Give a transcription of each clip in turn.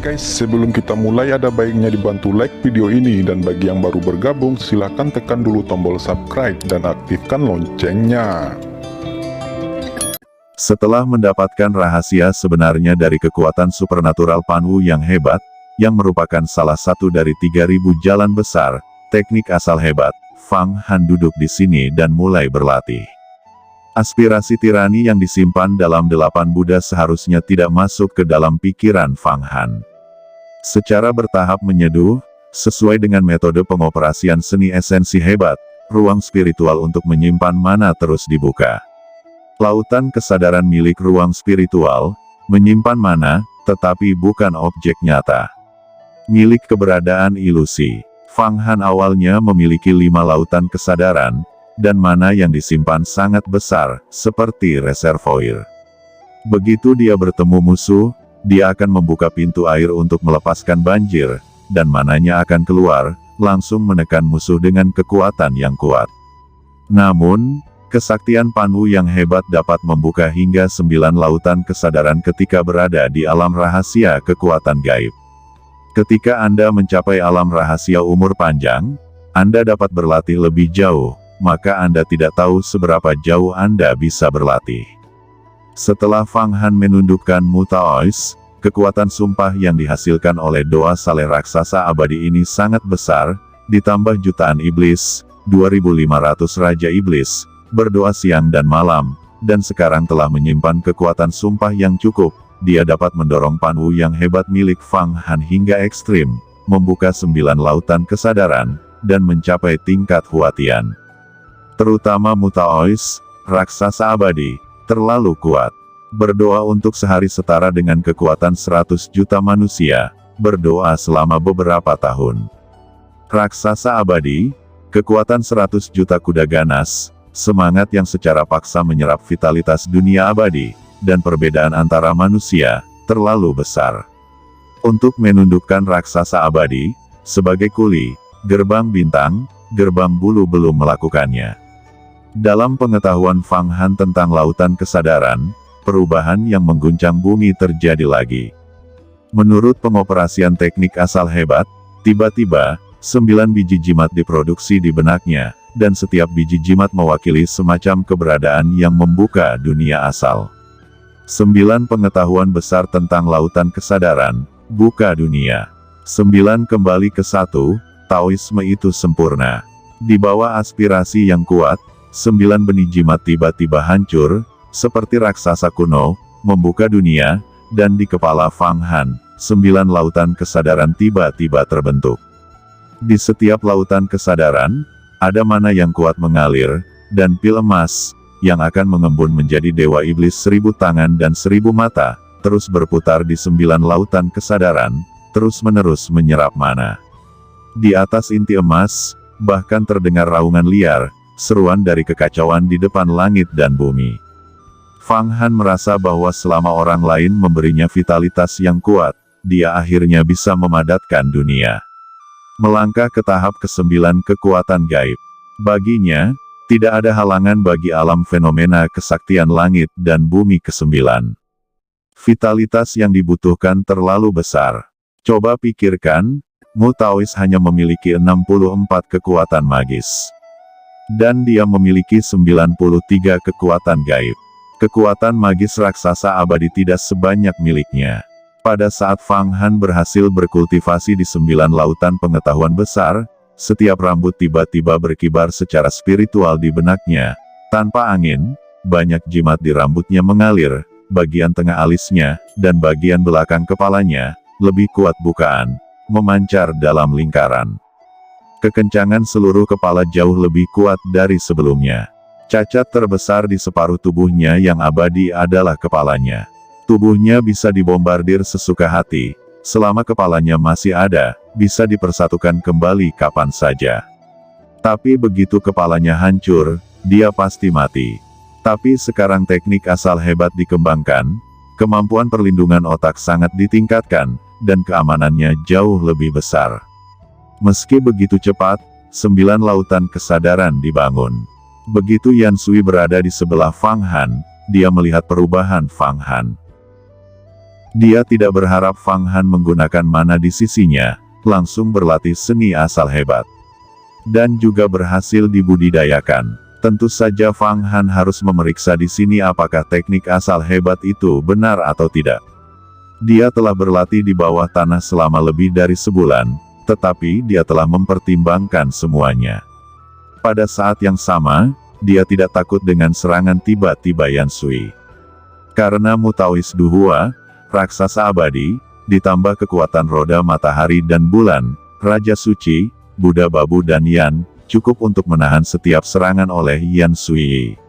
guys, sebelum kita mulai ada baiknya dibantu like video ini, dan bagi yang baru bergabung silahkan tekan dulu tombol subscribe dan aktifkan loncengnya. Setelah mendapatkan rahasia sebenarnya dari kekuatan supernatural Pan Wu yang hebat, yang merupakan salah satu dari 3000 jalan besar, teknik asal hebat, Fang Han duduk di sini dan mulai berlatih. Aspirasi tirani yang disimpan dalam 8 Buddha seharusnya tidak masuk ke dalam pikiran Fang Han. Secara bertahap menyeduh, sesuai dengan metode pengoperasian seni esensi hebat, ruang spiritual untuk menyimpan mana terus dibuka. Lautan kesadaran milik ruang spiritual, menyimpan mana, tetapi bukan objek nyata. Milik keberadaan ilusi. Fang Han awalnya memiliki 5 lautan kesadaran, dan mana yang disimpan sangat besar, seperti reservoir. Begitu dia bertemu musuh, dia akan membuka pintu air untuk melepaskan banjir, dan mananya akan keluar, langsung menekan musuh dengan kekuatan yang kuat. Namun, kesaktian Pan Wu yang hebat dapat membuka hingga 9 lautan kesadaran ketika berada di alam rahasia kekuatan gaib. Ketika Anda mencapai alam rahasia umur panjang, Anda dapat berlatih lebih jauh, maka Anda tidak tahu seberapa jauh Anda bisa berlatih. Setelah Fang Han menundukkan Mu Taoist, kekuatan sumpah yang dihasilkan oleh doa saleh raksasa abadi ini sangat besar, ditambah jutaan iblis, 2500 raja iblis, berdoa siang dan malam, dan sekarang telah menyimpan kekuatan sumpah yang cukup, dia dapat mendorong Pan Wu yang hebat milik Fang Han hingga ekstrim, membuka 9 lautan kesadaran, dan mencapai tingkat Huatian. Terutama Mu Taoist, raksasa abadi, terlalu kuat. Berdoa untuk sehari setara dengan kekuatan 100 juta manusia, berdoa selama beberapa tahun. Raksasa abadi, kekuatan 100 juta kuda ganas, semangat yang secara paksa menyerap vitalitas dunia abadi, dan perbedaan antara manusia, terlalu besar. Untuk menundukkan raksasa abadi, sebagai kuli, gerbang bintang, gerbang bulu belum melakukannya. Dalam pengetahuan Fang Han tentang lautan kesadaran, perubahan yang mengguncang bumi terjadi lagi. Menurut pengoperasian teknik asal hebat, tiba-tiba, 9 biji jimat diproduksi di benaknya, dan setiap biji jimat mewakili semacam keberadaan yang membuka dunia asal. 9 pengetahuan besar tentang lautan kesadaran, buka dunia. 9 kembali ke 1, Taoisme itu sempurna. Di bawah aspirasi yang kuat, 9 benih jimat tiba-tiba hancur, seperti raksasa kuno, membuka dunia, dan di kepala Fang Han, 9 lautan kesadaran tiba-tiba terbentuk. Di setiap lautan kesadaran, ada mana yang kuat mengalir, dan pil emas, yang akan mengembun menjadi dewa iblis 1000 tangan dan 1000 mata, terus berputar di 9 lautan kesadaran, terus-menerus menyerap mana. Di atas inti emas, bahkan terdengar raungan liar, seruan dari kekacauan di depan langit dan bumi. Fang Han merasa bahwa selama orang lain memberinya vitalitas yang kuat, dia akhirnya bisa memadatkan dunia. Melangkah ke tahap ke-9 kekuatan gaib. Baginya, tidak ada halangan bagi alam fenomena kesaktian langit dan bumi ke-9. Vitalitas yang dibutuhkan terlalu besar. Coba pikirkan, Mu Taoist hanya memiliki 64 kekuatan magis. Dan dia memiliki 93 kekuatan gaib. Kekuatan magis raksasa abadi tidak sebanyak miliknya. Pada saat Fang Han berhasil berkultivasi di 9 lautan pengetahuan besar, setiap rambut tiba-tiba berkibar secara spiritual di benaknya. Tanpa angin, banyak jimat di rambutnya mengalir, bagian tengah alisnya, dan bagian belakang kepalanya, lebih kuat bukaan, memancar dalam lingkaran. Kekencangan seluruh kepala jauh lebih kuat dari sebelumnya. Cacat terbesar di separuh tubuhnya yang abadi adalah kepalanya. Tubuhnya bisa dibombardir sesuka hati, selama kepalanya masih ada, bisa dipersatukan kembali kapan saja. Tapi begitu kepalanya hancur, dia pasti mati. Tapi sekarang teknik asal hebat dikembangkan, kemampuan perlindungan otak sangat ditingkatkan, dan keamanannya jauh lebih besar. Meski begitu cepat, 9 lautan kesadaran dibangun. Begitu Yan Sui berada di sebelah Fang Han, dia melihat perubahan Fang Han. Dia tidak berharap Fang Han menggunakan mana di sisinya, langsung berlatih seni asal hebat. Dan juga berhasil dibudidayakan. Tentu saja Fang Han harus memeriksa di sini apakah teknik asal hebat itu benar atau tidak. Dia telah berlatih di bawah tanah selama lebih dari sebulan, tetapi dia telah mempertimbangkan semuanya. Pada saat yang sama, dia tidak takut dengan serangan tiba-tiba Yan Sui. Karena Mutaois Duhua, raksasa abadi, ditambah kekuatan roda matahari dan bulan, Raja Suci, Buddha Babu dan Yan, cukup untuk menahan setiap serangan oleh Yan Sui.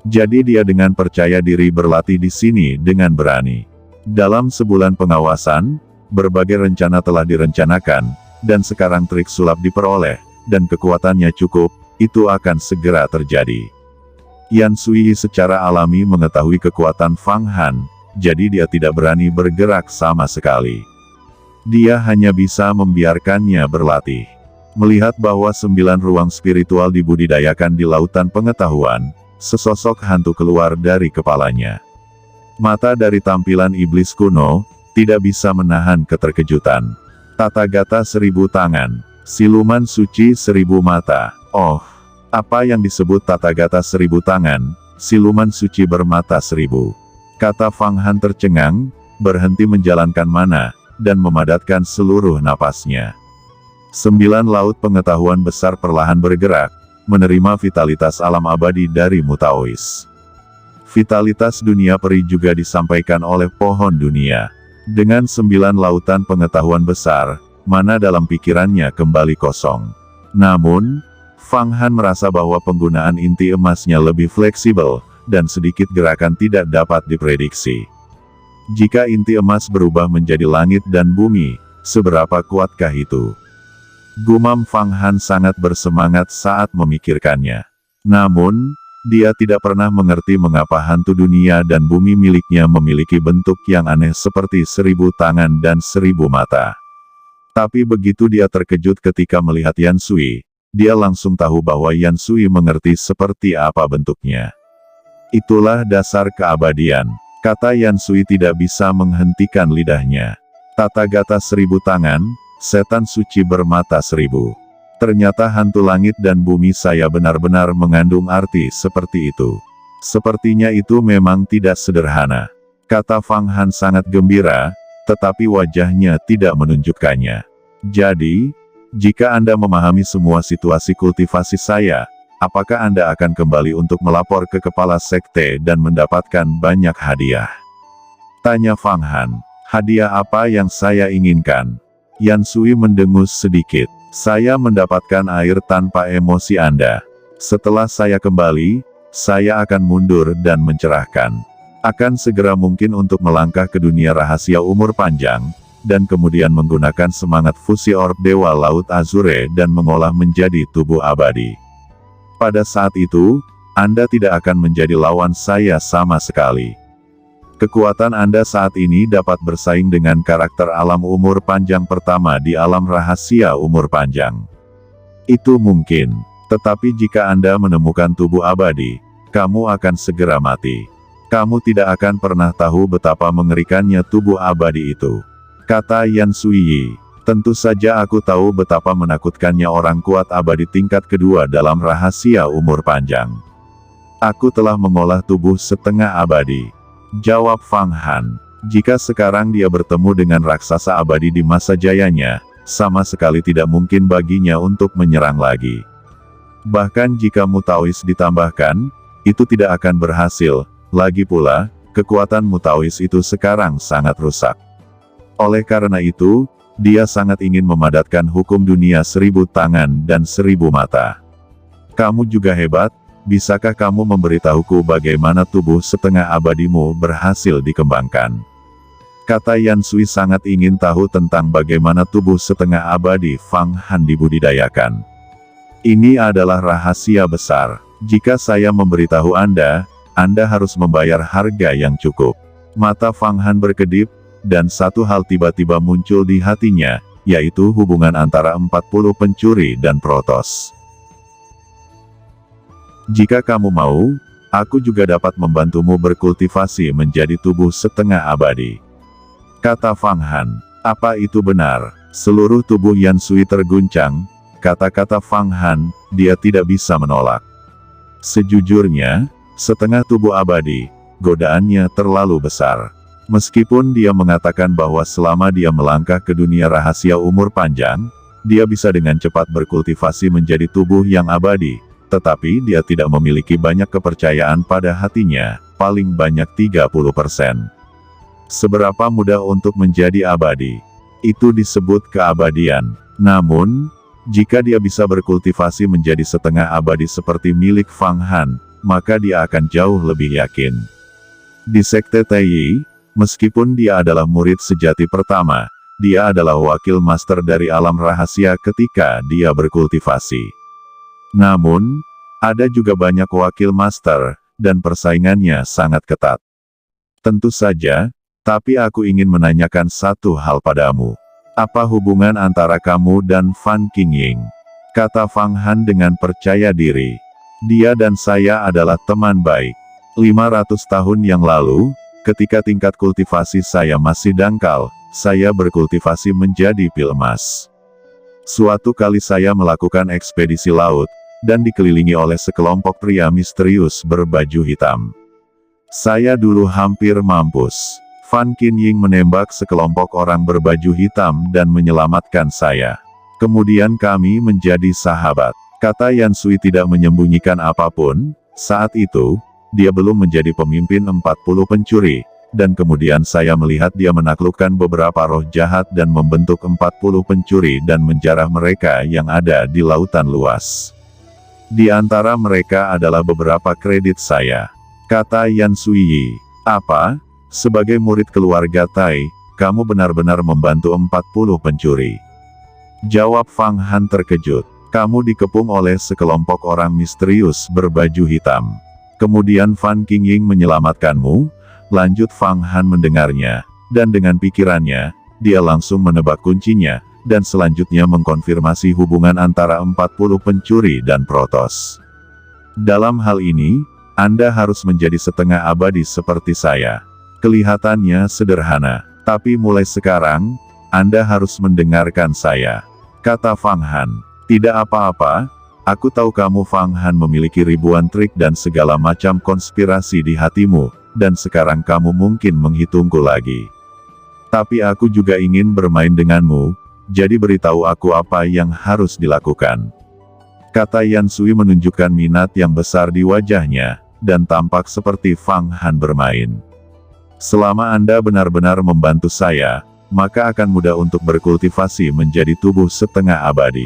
Jadi dia dengan percaya diri berlatih di sini dengan berani. Dalam sebulan pengawasan, berbagai rencana telah direncanakan, dan sekarang trik sulap diperoleh, dan kekuatannya cukup, itu akan segera terjadi. Yan Sui secara alami mengetahui kekuatan Fang Han, jadi dia tidak berani bergerak sama sekali. Dia hanya bisa membiarkannya berlatih. Melihat bahwa 9 ruang spiritual dibudidayakan di lautan pengetahuan, sesosok hantu keluar dari kepalanya. Mata dari tampilan iblis kuno, tidak bisa menahan keterkejutan. Tathagata 1000 tangan, siluman suci 1000 mata. Oh, apa yang disebut Tathagata 1000 tangan, siluman suci bermata 1000. Kata Fang Han tercengang, berhenti menjalankan mana, dan memadatkan seluruh napasnya. 9 laut pengetahuan besar perlahan bergerak, menerima vitalitas alam abadi dari Mutaois. Vitalitas dunia peri juga disampaikan oleh pohon dunia. Dengan 9 lautan pengetahuan besar, mana dalam pikirannya kembali kosong. Namun, Fang Han merasa bahwa penggunaan inti emasnya lebih fleksibel, dan sedikit gerakan tidak dapat diprediksi. Jika inti emas berubah menjadi langit dan bumi, seberapa kuatkah itu? Gumam Fang Han sangat bersemangat saat memikirkannya. Namun, dia tidak pernah mengerti mengapa hantu dunia dan bumi miliknya memiliki bentuk yang aneh seperti 1000 tangan dan 1000 mata. Tapi begitu dia terkejut ketika melihat Yan Sui, dia langsung tahu bahwa Yan Sui mengerti seperti apa bentuknya. Itulah dasar keabadian. Kata Yan Sui tidak bisa menghentikan lidahnya. Tathagata 1000 tangan, setan suci bermata 1000. Ternyata hantu langit dan bumi saya benar-benar mengandung arti seperti itu. Sepertinya itu memang tidak sederhana. Kata Fang Han sangat gembira, tetapi wajahnya tidak menunjukkannya. Jadi, jika Anda memahami semua situasi kultivasi saya, apakah Anda akan kembali untuk melapor ke kepala sekte dan mendapatkan banyak hadiah? Tanya Fang Han. Hadiah apa yang saya inginkan? Yan Sui mendengus sedikit. Saya mendapatkan air tanpa emosi Anda. Setelah saya kembali, saya akan mundur dan mencerahkan. Akan segera mungkin untuk melangkah ke dunia rahasia umur panjang, dan kemudian menggunakan semangat fusi orb Dewa Laut Azure dan mengolah menjadi tubuh abadi. Pada saat itu, Anda tidak akan menjadi lawan saya sama sekali. Kekuatan Anda saat ini dapat bersaing dengan karakter alam umur panjang pertama di alam rahasia umur panjang. Itu mungkin, tetapi jika Anda menemukan tubuh abadi, kamu akan segera mati. Kamu tidak akan pernah tahu betapa mengerikannya tubuh abadi itu. Kata Yan Sui. Tentu saja aku tahu betapa menakutkannya orang kuat abadi tingkat kedua dalam rahasia umur panjang. Aku telah mengolah tubuh setengah abadi. Jawab Fang Han. Jika sekarang dia bertemu dengan raksasa abadi di masa jayanya, sama sekali tidak mungkin baginya untuk menyerang lagi. Bahkan jika Mutaois ditambahkan, itu tidak akan berhasil. Lagi pula, kekuatan Mutaois itu sekarang sangat rusak. Oleh karena itu, dia sangat ingin memadatkan hukum dunia 1000 tangan dan 1000 mata. Kamu juga hebat. Bisakah kamu memberitahuku bagaimana tubuh setengah abadimu berhasil dikembangkan? Kata Yan Sui sangat ingin tahu tentang bagaimana tubuh setengah abadi Fang Han dibudidayakan. Ini adalah rahasia besar. Jika saya memberitahu Anda, Anda harus membayar harga yang cukup. Mata Fang Han berkedip, dan satu hal tiba-tiba muncul di hatinya, yaitu hubungan antara 40 pencuri dan Protos. Jika kamu mau, aku juga dapat membantumu berkultivasi menjadi tubuh setengah abadi. kata Fang Han. Apa itu benar? Seluruh tubuh Yan Sui terguncang. Kata-kata Fang Han, dia tidak bisa menolak. Sejujurnya, setengah tubuh abadi, godaannya terlalu besar. Meskipun dia mengatakan bahwa selama dia melangkah ke dunia rahasia umur panjang, dia bisa dengan cepat berkultivasi menjadi tubuh yang abadi, tetapi dia tidak memiliki banyak kepercayaan pada hatinya, paling banyak 30%. Seberapa mudah untuk menjadi abadi? Itu disebut keabadian. Namun, jika dia bisa berkultivasi menjadi setengah abadi seperti milik Fang Han, maka dia akan jauh lebih yakin. Di Sekte Taiyi, meskipun dia adalah murid sejati pertama, dia adalah wakil master dari alam rahasia ketika dia berkultivasi. Namun, ada juga banyak wakil master, dan persaingannya sangat ketat. Tentu saja, tapi aku ingin menanyakan satu hal padamu. Apa hubungan antara kamu dan Fan Qingying? Kata Fang Han dengan percaya diri. Dia dan saya adalah teman baik. 500 tahun yang lalu, ketika tingkat kultivasi saya masih dangkal, saya berkultivasi menjadi pil emas. Suatu kali saya melakukan ekspedisi laut, dan dikelilingi oleh sekelompok pria misterius berbaju hitam. Saya dulu hampir mampus. Fan Qingying menembak sekelompok orang berbaju hitam dan menyelamatkan saya. Kemudian kami menjadi sahabat. Kata Yan Sui tidak menyembunyikan apapun. Saat itu, dia belum menjadi pemimpin 40 pencuri, dan kemudian saya melihat dia menaklukkan beberapa roh jahat dan membentuk 40 pencuri dan menjarah mereka yang ada di lautan luas. Di antara mereka adalah beberapa kredit saya. Kata Yan Sui. Apa? Sebagai murid keluarga Tai, kamu benar-benar membantu 40 pencuri. Jawab Fang Han terkejut. Kamu dikepung oleh sekelompok orang misterius berbaju hitam. Kemudian Fan Qingying menyelamatkanmu? Lanjut Fang Han mendengarnya, dan dengan pikirannya, dia langsung menebak kuncinya, dan selanjutnya mengkonfirmasi hubungan antara 40 pencuri dan Protoss. Dalam hal ini, Anda harus menjadi setengah abadi seperti saya. Kelihatannya sederhana, tapi mulai sekarang, Anda harus mendengarkan saya. Kata Fang Han. Tidak apa-apa, aku tahu kamu Fang Han memiliki ribuan trik dan segala macam konspirasi di hatimu, dan sekarang kamu mungkin menghitungku lagi. Tapi aku juga ingin bermain denganmu, jadi beritahu aku apa yang harus dilakukan. Kata Yan Sui menunjukkan minat yang besar di wajahnya, dan tampak seperti Fang Han bermain. Selama Anda benar-benar membantu saya, maka akan mudah untuk berkultivasi menjadi tubuh setengah abadi.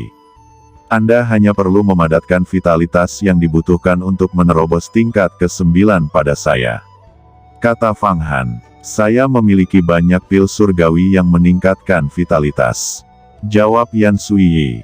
Anda hanya perlu memadatkan vitalitas yang dibutuhkan untuk menerobos tingkat ke-9 pada saya. Kata Fang Han, saya memiliki banyak pil surgawi yang meningkatkan vitalitas. Jawab Yan Sui.